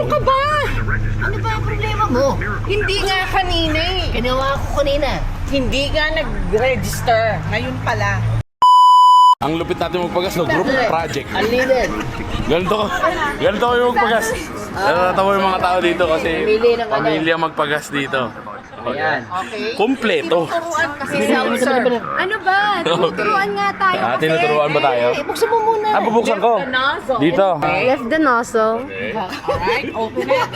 Ano ka ba? Ano ba ang problema mo? Hindi nga kanina eh. Ginawa ko kanina. Hindi nga nag-register. Ngayon pala. Ang lupit natin magpagas, no? Group project. Unlimited. Ganito kami magpagas. Natatawa yung mga tao dito kasi pamilya magpagas dito. Ayan. Okay. Kompleto. Turuan kasi self-serve. Ano ba? Tuturuan nga tayo kasi. Tinuturuan ba tayo? Buksan mo muna. Bubuksan ko. Dito. Lift the nozzle. Alright, open it.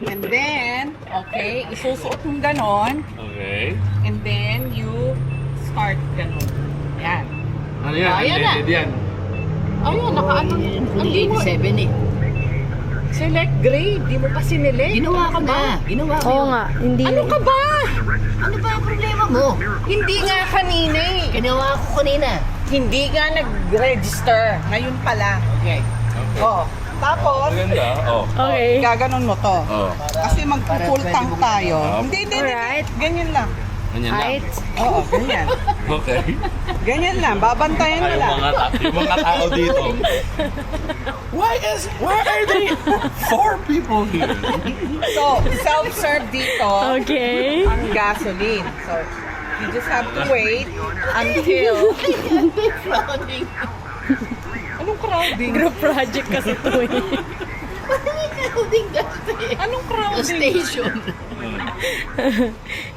And then, okay, isusuot mong ganon. Okay. And then, you start ganon. Yan. Ano yan? Ayan na. Unleaded yan. Ayun, nakaano. Hindi mo. 7 eh. Select grade. Di mo pa sinili. Ginawa ko na. Ginawa ko Oo yun. nga, hindi. Ano ka ba? Ano ba ang problema mo? Hindi nga kanina eh. Ginawa ko kanina. Hindi nga nag-register. Ngayon pala. Okay. Oo. Tapos, Maganda. Oh. Okay. gaganon mo to. Oh. Kasi mag-full tank tayo. Hindi. Alright. Ganyan lang. Ganyan lang. Height. Oo, ganyan. Okay. Ganyan lang. Babantayan mo lang. Yung mga tao dito. Where are they? 4 people here. So, self-serve dito Okay. ang gasoline. So, you just have to wait until... Anong crowding? Group project kasi ito eh. Anong crowding? Station.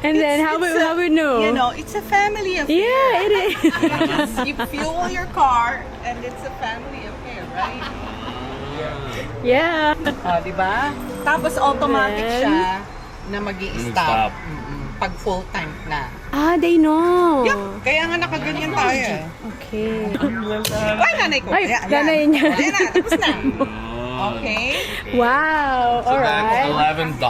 And then how we know? You know, it's a family affair. Yeah, it is. You fuel your car and it's a family affair, right? Yeah. Di ba? Tapos automatic Then, siya na mag-i-stop Mag-stop. pag full tank na. Ah, they know. Yup! Kaya nga nakaganyan tayo. Okay. Ay, nanay ko. Ay, Ayan, nanay ayan. niya. Ayan na, tapos na. Okay? Wow. All That's right. $11.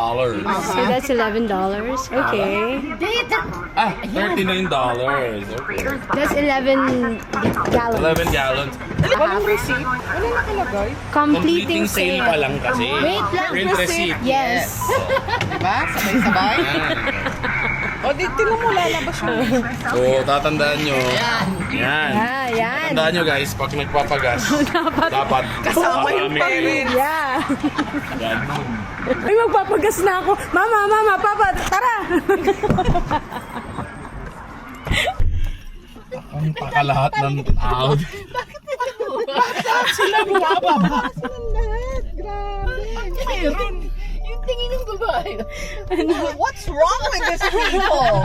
So that's $11. Okay. $39. Okay. That's 11 gallons. 11 gallons. Walang receipt. Wala nakalagay. Completing sale pa lang kasi. Wait lang. Print receipt. Yes. Diba? Sabay-sabay. O, di, tinan mo lalabas yung So, tatandaan nyo. Yan. Ah, yan. Tandaan nyo guys, pag nagpapagas, dapat kasama yung marami. parents. Yeah. Ganun. Ay, magpapagas na ako. Mama, papa, tara. Ang pakalahat ng tao. Sila bumababa. Sila lahat. Grabe. Mayroon. Yung tingin ng babae. What's wrong with these people?